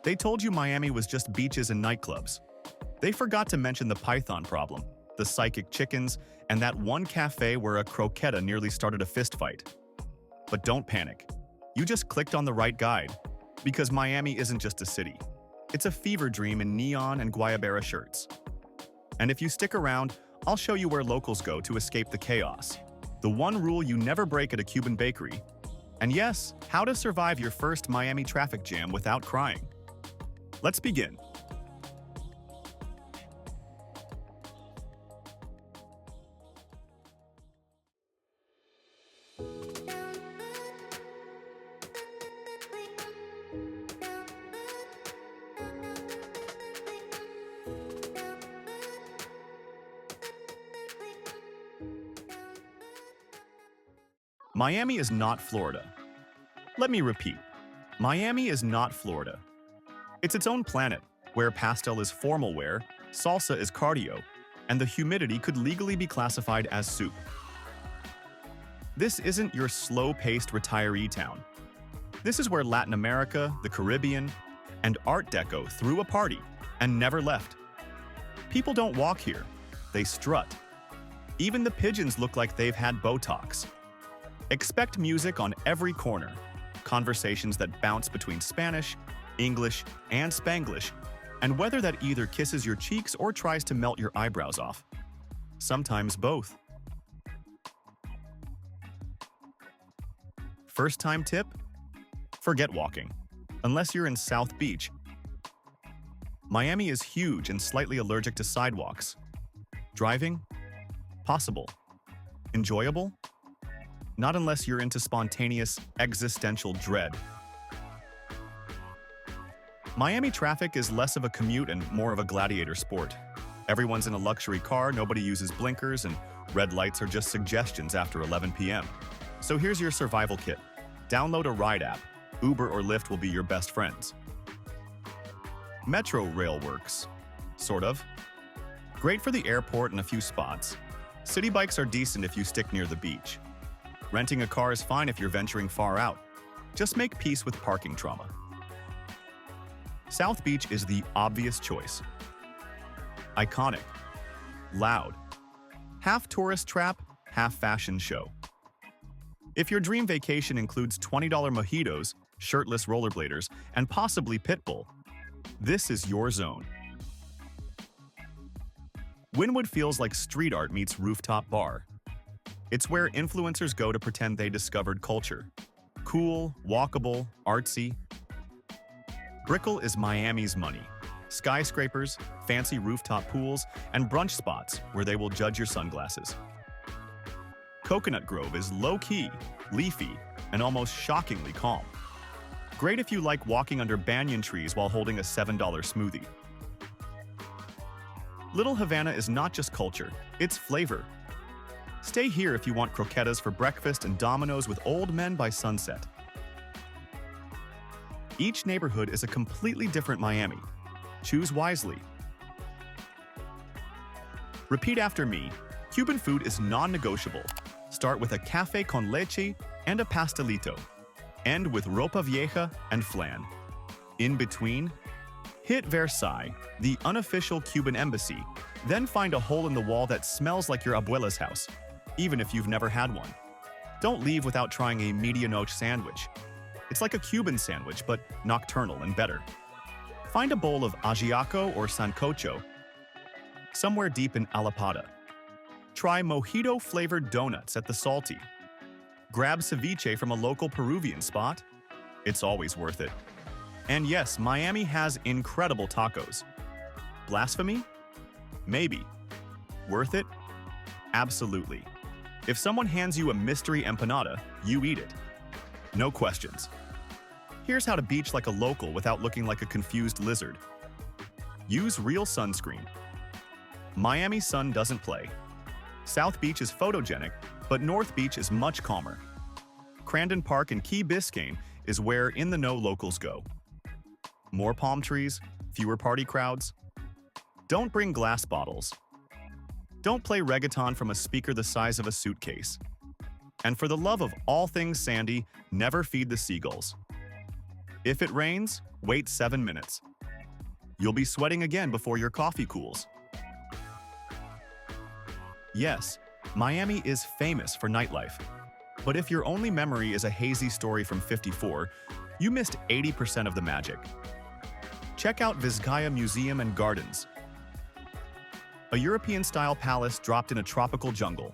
They told you Miami was just beaches and nightclubs. They forgot to mention the python problem, the psychic chickens, and that one cafe where a croqueta nearly started a fistfight. But don't panic. You just clicked on the right guide, because Miami isn't just a city. It's a fever dream in neon and guayabera shirts. And if you stick around, I'll show you where locals go to escape the chaos. The one rule you never break at a Cuban bakery. And yes, how to survive your first Miami traffic jam without crying. Let's begin. Miami is not Florida. Let me repeat. Miami is not Florida. It's its own planet, where pastel is formal wear, salsa is cardio, and the humidity could legally be classified as soup. This isn't your slow-paced retiree town. This is where Latin America, the Caribbean, and Art Deco threw a party and never left. People don't walk here, they strut. Even the pigeons look like they've had Botox. Expect music on every corner, conversations that bounce between Spanish, English, and Spanglish, and weather that either kisses your cheeks or tries to melt your eyebrows off. Sometimes both. First time tip? Forget walking, unless you're in South Beach. Miami is huge and slightly allergic to sidewalks. Driving? Possible. Enjoyable? Not unless you're into spontaneous, existential dread. Miami traffic is less of a commute and more of a gladiator sport. Everyone's in a luxury car, nobody uses blinkers, and red lights are just suggestions after 11 p.m. So here's your survival kit. Download a ride app. Uber or Lyft will be your best friends. Metro rail works. Sort of. Great for the airport and a few spots. City bikes are decent if you stick near the beach. Renting a car is fine if you're venturing far out. Just make peace with parking trauma. South Beach is the obvious choice. Iconic. Loud. Half tourist trap, half fashion show. If your dream vacation includes $20 mojitos, shirtless rollerbladers, and possibly Pitbull, this is your zone. Wynwood feels like street art meets rooftop bar. It's where influencers go to pretend they discovered culture. Cool, walkable, artsy. Brickell is Miami's money. Skyscrapers, fancy rooftop pools, and brunch spots where they will judge your sunglasses. Coconut Grove is low-key, leafy, and almost shockingly calm. Great if you like walking under banyan trees while holding a $7 smoothie. Little Havana is not just culture, it's flavor. Stay here if you want croquetas for breakfast and dominoes with old men by sunset. Each neighborhood is a completely different Miami. Choose wisely. Repeat after me. Cuban food is non-negotiable. Start with a café con leche and a pastelito. End with ropa vieja and flan. In between, hit Versailles, the unofficial Cuban embassy, then find a hole in the wall that smells like your abuela's house, even if you've never had one. Don't leave without trying a medianoche sandwich. It's like a Cuban sandwich, but nocturnal and better. Find a bowl of ajiaco or sancocho somewhere deep in Allapattah. Try mojito-flavored donuts at the Salty. Grab ceviche from a local Peruvian spot. It's always worth it. And yes, Miami has incredible tacos. Blasphemy? Maybe. Worth it? Absolutely. If someone hands you a mystery empanada, you eat it. No questions. Here's how to beach like a local without looking like a confused lizard. Use real sunscreen. Miami sun doesn't play. South Beach is photogenic, but North Beach is much calmer. Crandon Park in Key Biscayne is where in-the-know locals go. More palm trees, fewer party crowds. Don't bring glass bottles. Don't play reggaeton from a speaker the size of a suitcase. And for the love of all things sandy, never feed the seagulls. If it rains, wait 7 minutes. You'll be sweating again before your coffee cools. Yes, Miami is famous for nightlife. But if your only memory is a hazy story from '54, you missed 80% of the magic. Check out Vizcaya Museum and Gardens, a European-style palace dropped in a tropical jungle.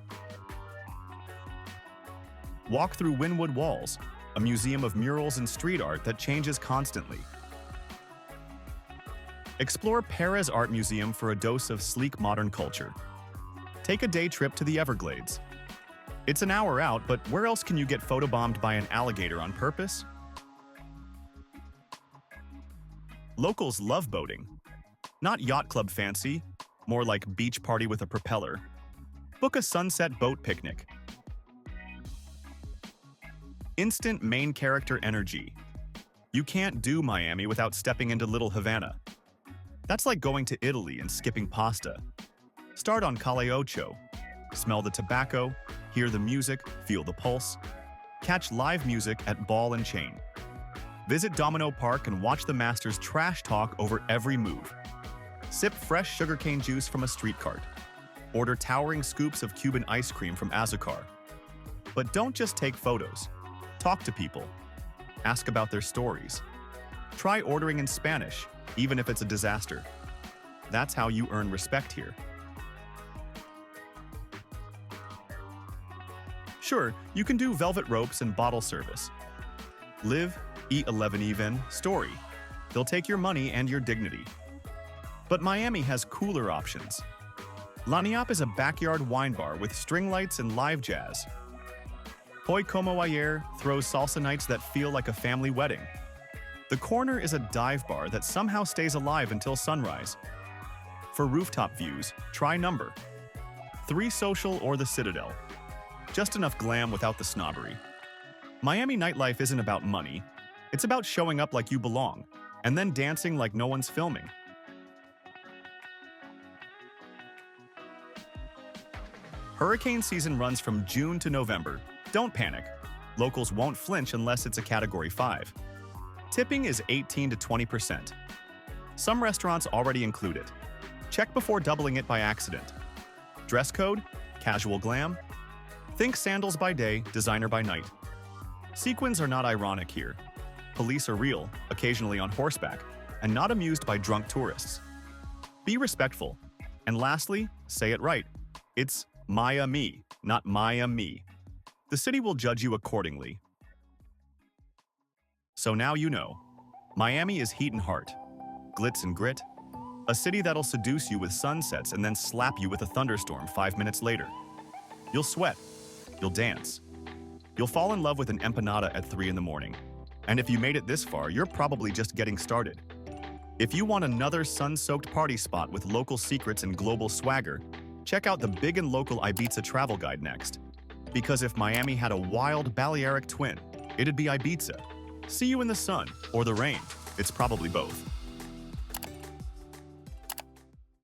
Walk through Wynwood Walls, a museum of murals and street art that changes constantly. Explore Perez Art Museum for a dose of sleek modern culture. Take a day trip to the Everglades. It's an hour out, but where else can you get photobombed by an alligator on purpose? Locals love boating. Not yacht club fancy, more like beach party with a propeller. Book a sunset boat picnic. Instant main character energy. You can't do Miami without stepping into Little Havana. That's like going to Italy and skipping pasta. Start on Calle Ocho. Smell the tobacco, hear the music, feel the pulse. Catch live music at Ball and Chain. Visit Domino Park and watch the masters trash talk over every move. Sip fresh sugarcane juice from a street cart. Order towering scoops of Cuban ice cream from Azucar. But don't just take photos. Talk to people. Ask about their stories. Try ordering in Spanish, even if it's a disaster. That's how you earn respect here. Sure, you can do velvet ropes and bottle service. Live, eat 11 even, story. They'll take your money and your dignity. But Miami has cooler options. La Niap is a backyard wine bar with string lights and live jazz. Hoy Como Ayer throws salsa nights that feel like a family wedding. The Corner is a dive bar that somehow stays alive until sunrise. For rooftop views, try Number 3 Social or the Citadel. Just enough glam without the snobbery. Miami nightlife isn't about money. It's about showing up like you belong, and then dancing like no one's filming. Hurricane season runs from June to November. Don't panic. Locals won't flinch unless it's a Category 5. Tipping is 18 to 20%. Some restaurants already include it. Check before doubling it by accident. Dress code? Casual glam? Think sandals by day, designer by night. Sequins are not ironic here. Police are real, occasionally on horseback, and not amused by drunk tourists. Be respectful. And lastly, say it right. It's Miami, not Miami. The city will judge you accordingly. So now you know. Miami is heat and heart, glitz and grit, a city that'll seduce you with sunsets and then slap you with a thunderstorm 5 minutes later. You'll sweat. You'll dance. You'll fall in love with an empanada at 3 in the morning. And if you made it this far, you're probably just getting started. If you want another sun-soaked party spot with local secrets and global swagger, check out the big and local Ibiza travel guide next. Because if Miami had a wild Balearic twin, it'd be Ibiza. See you in the sun or the rain. It's probably both.